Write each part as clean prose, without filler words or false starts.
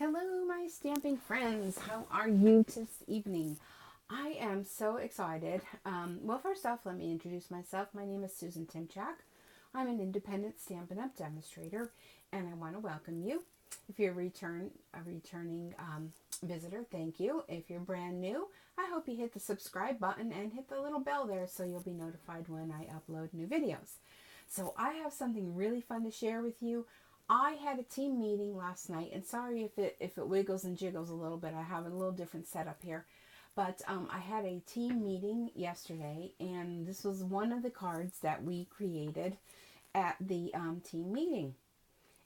Hello, my stamping friends. How are you this evening? I am so excited. Well, first off, let me introduce myself. My name is Susan Timchak. I'm an independent Stampin' Up! Demonstrator, and I want to welcome you. If you're a returning visitor, thank you. If you're brand new, I hope you hit the subscribe button and hit the little bell there so you'll be notified when I upload new videos. So I have something really fun to share with you. I had a team meeting last night, and sorry if it wiggles and jiggles a little bit. I have a little different setup here. But I had a team meeting yesterday, and this was one of the cards that we created at the team meeting.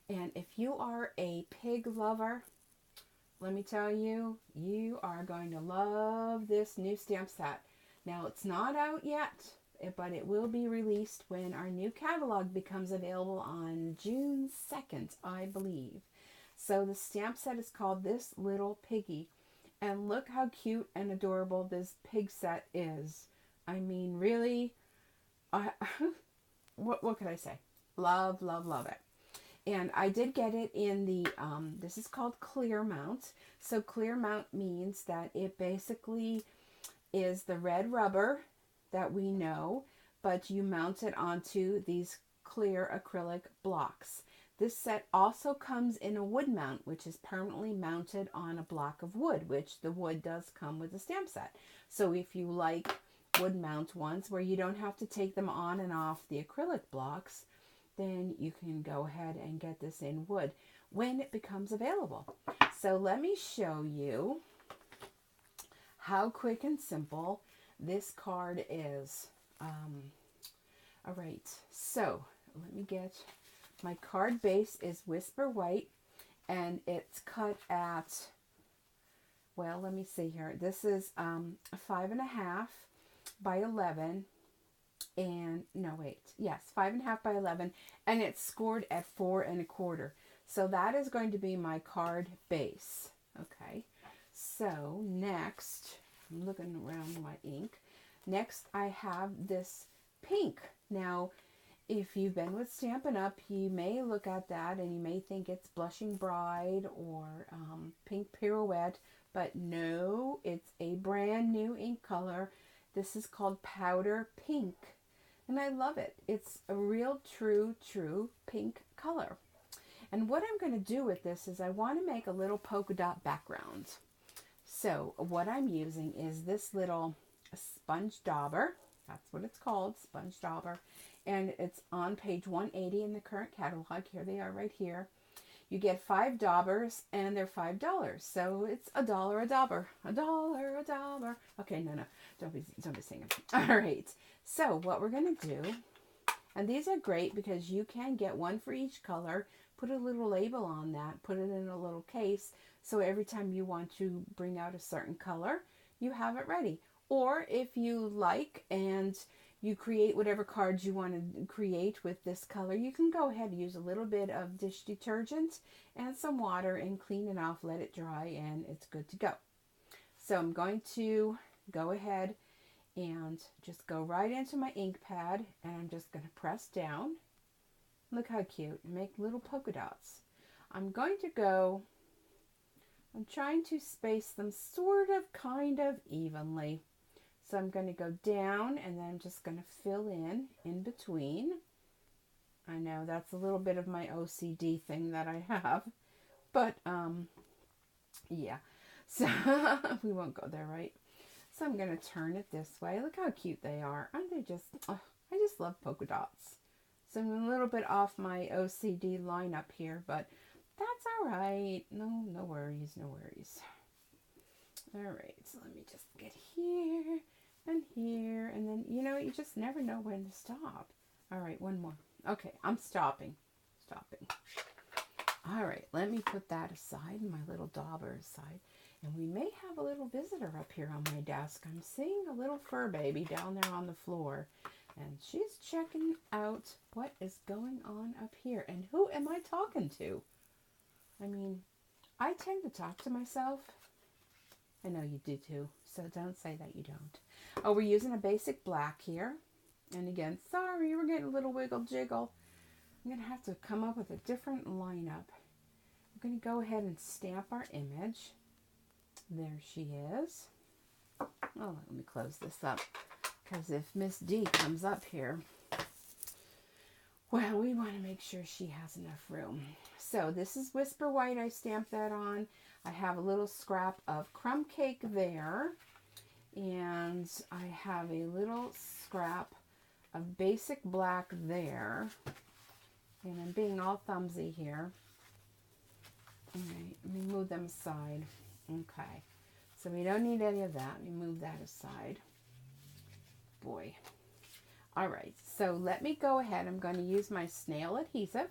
And if you are a pig lover, let me tell you, you are going to love this new stamp set. Now, it's not out yet, but it will be released when our new catalog becomes available on June 2nd, I believe. So the stamp set is called This Little Piggy. And look how cute and adorable this pig set is. I mean, really, what could I say? Love, love, love it. And I did get it in the, this is called clear mount. So clear mount means that it basically is the red rubber that we know, but you mount it onto these clear acrylic blocks. This set also comes in a wood mount, which is permanently mounted on a block of wood, which the wood does come with the stamp set. So if you like wood mount ones where you don't have to take them on and off the acrylic blocks, then you can go ahead and get this in wood when it becomes available. So let me show you how quick and simple this card is. All right, so let me get, my card base is Whisper White, and it's cut at, well, let me see here. This is 5.5 by 11. And no, wait, yes, 5.5 by 11, and it's scored at 4.25. So that is going to be my card base. Okay, so next, I'm looking around my ink. Next, I have this pink. Now, if you've been with Stampin' Up, you may look at that and you may think it's Blushing Bride or Pink Pirouette, but no, it's a brand new ink color. This is called Powder Pink. And I love it. It's a real true pink color. And what I'm going to do with this is I want to make a little polka dot background. So what I'm using is this little sponge dauber. That's what it's called, sponge dauber. And it's on page 180 in the current catalog. Here they are right here. You get 5 daubers, and they're $5. So it's $1 a dauber. $1 a dauber. Okay, no. Don't be singing. All right. So what we're going to do, and these are great because you can get one for each color, put a little label on that, put it in a little case, so every time you want to bring out a certain color, you have it ready. Or if you like and you create whatever cards you want to create with this color, you can go ahead and use a little bit of dish detergent and some water and clean it off, let it dry, and it's good to go. So I'm going to go ahead and just go right into my ink pad, and I'm just going to press down. Look how cute. Make little polka dots. I'm trying to space them sort of kind of evenly. So I'm going to go down, and then I'm just going to fill in between. I know that's a little bit of my OCD thing that I have, but yeah. So we won't go there, right? So I'm going to turn it this way. Look how cute they are. Aren't they just, oh, I just love polka dots. So I'm a little bit off my OCD lineup here, but that's all right. No worries, no worries. All right, so let me just get here and here, and then, you just never know when to stop. All right, one more. Okay, I'm stopping. All right, let me put that aside, my little dauber aside. And we may have a little visitor up here on my desk. I'm seeing a little fur baby down there on the floor. And she's checking out what is going on up here. And who am I talking to? I mean, I tend to talk to myself. I know you do too, so don't say that you don't. Oh, we're using a basic black here. And again, sorry, we're getting a little wiggle jiggle. I'm going to have to come up with a different lineup. we're going to go ahead and stamp our image. There she is. Oh, let me close this up, because if Miss D comes up here, well, we want to make sure she has enough room. So this is Whisper White. I stamped that on. I have a little scrap of crumb cake there. And I have a little scrap of basic black there. And I'm being all thumbsy here. All right, let me move them aside. Okay, so we don't need any of that. Let me move that aside. Boy. All right, so let me go ahead. I'm going to use my snail adhesive,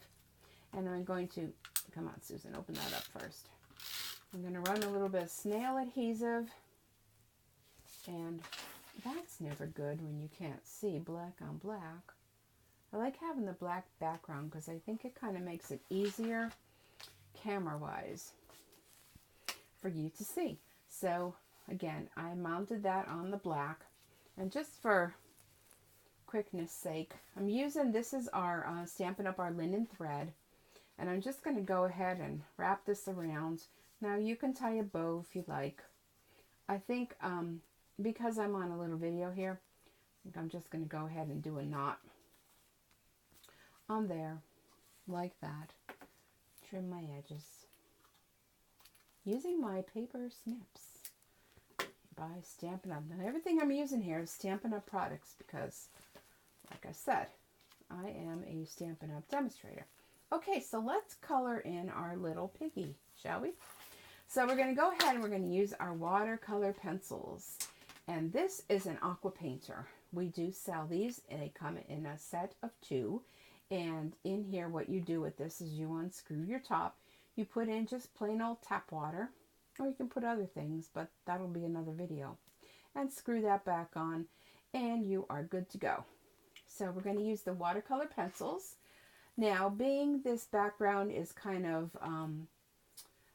and I'm going to, come on, Susan, open that up first. I'm going to run a little bit of snail adhesive, and that's never good when you can't see black on black. I like having the black background because I think it kind of makes it easier camera-wise for you to see. So again, I mounted that on the black, and just for quickness sake, I'm using, this is our Stampin' Up! Our linen thread, and I'm just going to go ahead and wrap this around. Now you can tie a bow if you like. I think because I'm on a little video here, I think I'm just going to go ahead and do a knot on there like that. Trim my edges using my paper snips by Stampin' Up! Now everything I'm using here is Stampin' Up! Products because, like I said, I am a Stampin' Up! Demonstrator. Okay, so let's color in our little piggy, shall we? So we're going to go ahead and we're going to use our watercolor pencils. And this is an aqua painter. We do sell these, and they come in a set of 2. And in here, what you do with this is you unscrew your top. You put in just plain old tap water, or you can put other things, but that'll be another video. And screw that back on, and you are good to go. So we're going to use the watercolor pencils. Now, being this background is kind of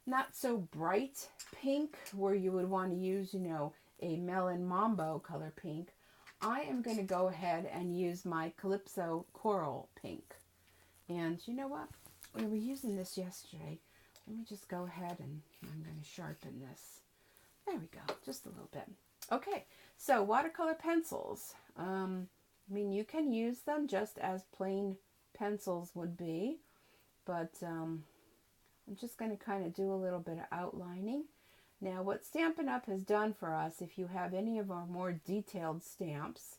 not so bright pink, where you would want to use, you know, a melon mambo color pink, I am going to go ahead and use my Calypso Coral Pink. And you know what? We were using this yesterday. Let me just go ahead and I'm going to sharpen this. There we go, just a little bit. Okay, so watercolor pencils. I mean, you can use them just as plain pencils would be, but I'm just going to kind of do a little bit of outlining. Now, what Stampin' Up! Has done for us, if you have any of our more detailed stamps,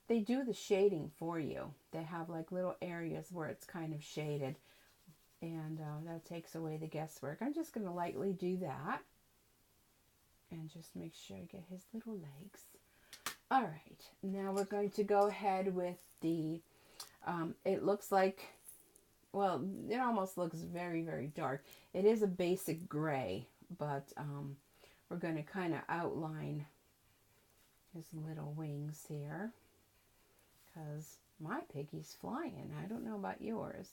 they do the shading for you. They have like little areas where it's kind of shaded, and that takes away the guesswork. I'm just going to lightly do that and just make sure I get his little legs. All right, now we're going to go ahead with the, it looks like, well, it almost looks very, very dark. It is a basic gray, but we're going to kind of outline his little wings here, because my piggy's flying. I don't know about yours.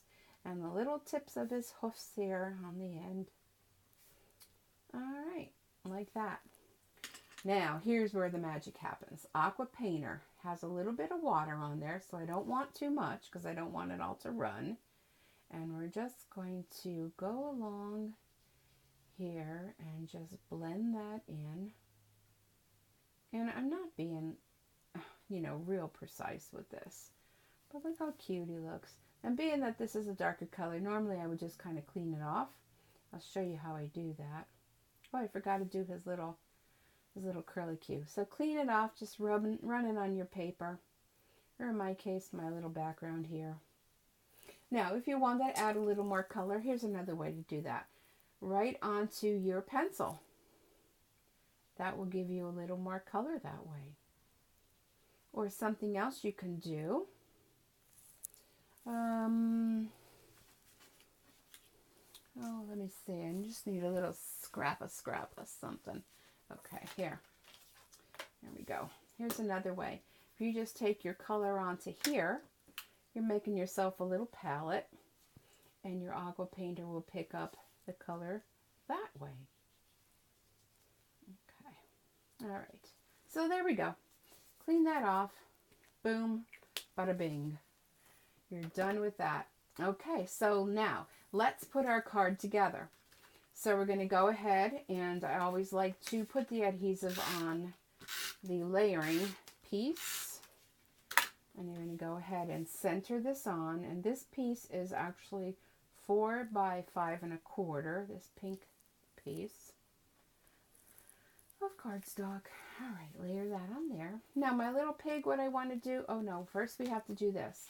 And the little tips of his hoofs here on the end. All right, like that. Now, here's where the magic happens. Aqua Painter has a little bit of water on there, so I don't want too much because I don't want it all to run. And we're just going to go along here and just blend that in. And I'm not being, you know, real precise with this, but look how cute he looks. And being that this is a darker color, normally I would just kind of clean it off. I'll show you how I do that. Oh, I forgot to do his little curly cue. So clean it off, just run it on your paper, or in my case, my little background here. Now, if you want to add a little more color, here's another way to do that. Right onto your pencil. That will give you a little more color that way. Or something else you can do. Oh, let me see. I just need a little scrap of something. Okay, here. There we go. Here's another way. If you just take your color onto here, you're making yourself a little palette, and your aqua painter will pick up the color that way. Okay. All right. So there we go. Clean that off. Boom. Bada bing. You're done with that. Okay, so now let's put our card together. So we're going to go ahead, and I always like to put the adhesive on the layering piece. And you're going to go ahead and center this on. And this piece is actually 4 by 5¼ this pink piece of cardstock. All right, layer that on there. Now my little pig, what I want to do, oh no, first we have to do this.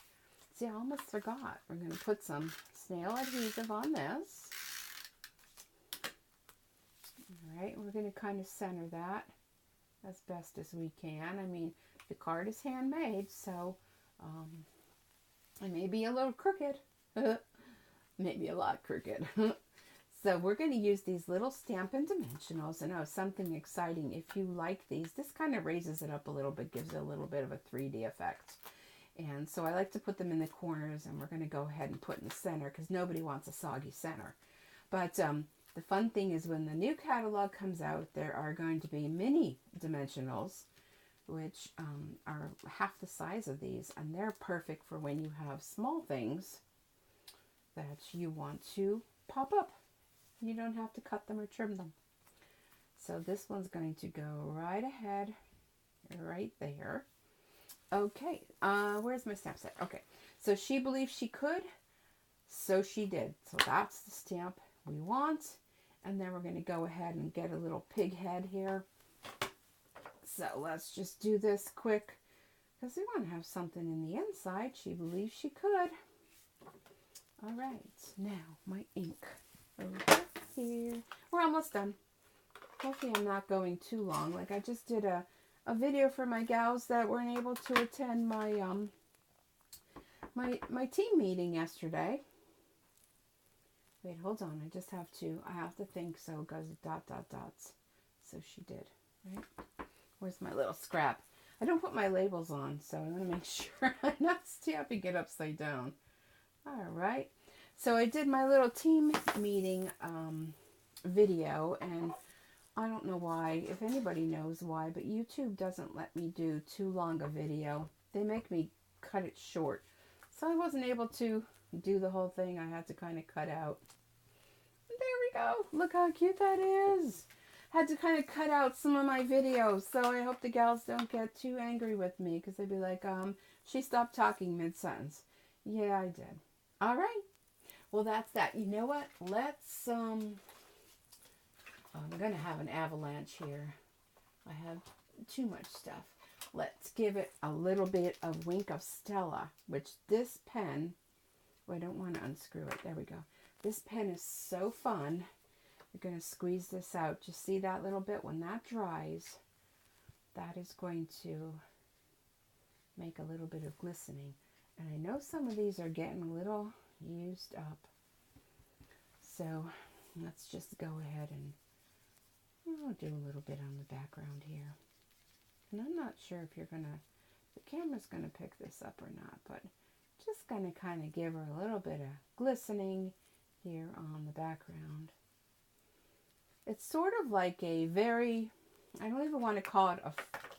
See, I almost forgot. We're going to put some snail adhesive on this. All right, we're going to kind of center that as best as we can. I mean, the card is handmade, so it may be a little crooked. Maybe a lot crooked. So we're going to use these little Stampin' Dimensionals. And something exciting. If you like these, this kind of raises it up a little bit, gives it a little bit of a 3D effect. And so I like to put them in the corners, and we're going to go ahead and put in the center because nobody wants a soggy center. But the fun thing is when the new catalog comes out, there are going to be mini dimensionals, which are half the size of these, and they're perfect for when you have small things that you want to pop up. You don't have to cut them or trim them. So this one's going to go right ahead, right there. Okay, where's my stamp set? Okay, so she believed she could, so she did. So that's the stamp we want. And then we're going to go ahead and get a little pig head here. So let's just do this quick, because we want to have something in the inside. She believed she could. All right, now my ink over here. We're almost done. Hopefully I'm not going too long. Like I just did a video for my gals that weren't able to attend my my team meeting yesterday. Wait, hold on. I have to think so because dots. So she did, right? Where's my little scrap? I don't put my labels on, so I want to make sure I'm not stamping it upside down. All right. So I did my little team meeting video, and I don't know why, if anybody knows why, but YouTube doesn't let me do too long a video. They make me cut it short. So I wasn't able to do the whole thing. I had to kind of cut out. There we go. Look how cute that is. Had to kind of cut out some of my videos. So I hope the gals don't get too angry with me, because they'd be like, she stopped talking mid-sentence. Yeah, I did. All right. Well, that's that. You know what? Let's, I'm going to have an avalanche here. I have too much stuff. Let's give it a little bit of Wink of Stella, which this pen, oh, I don't want to unscrew it. There we go. This pen is so fun. We're going to squeeze this out. Just see that little bit? When that dries, that is going to make a little bit of glistening. And I know some of these are getting a little used up. So let's just go ahead and I'll do a little bit on the background here. And I'm not sure if the camera's going to pick this up or not, but just going to kind of give her a little bit of glistening here on the background. It's sort of like a very, I don't even want to call it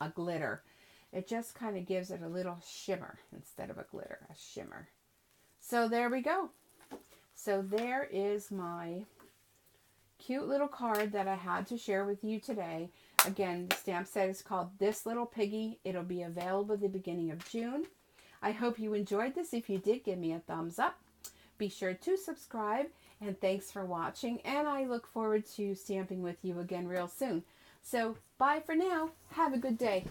a glitter. It just kind of gives it a little shimmer instead of a glitter, a shimmer. So there we go. So there is my cute little card that I had to share with you today. Again, the stamp set is called This Little Piggy. It'll be available at the beginning of June. I hope you enjoyed this. If you did, give me a thumbs up. Be sure to subscribe, and thanks for watching. And I look forward to stamping with you again real soon. So bye for now. Have a good day.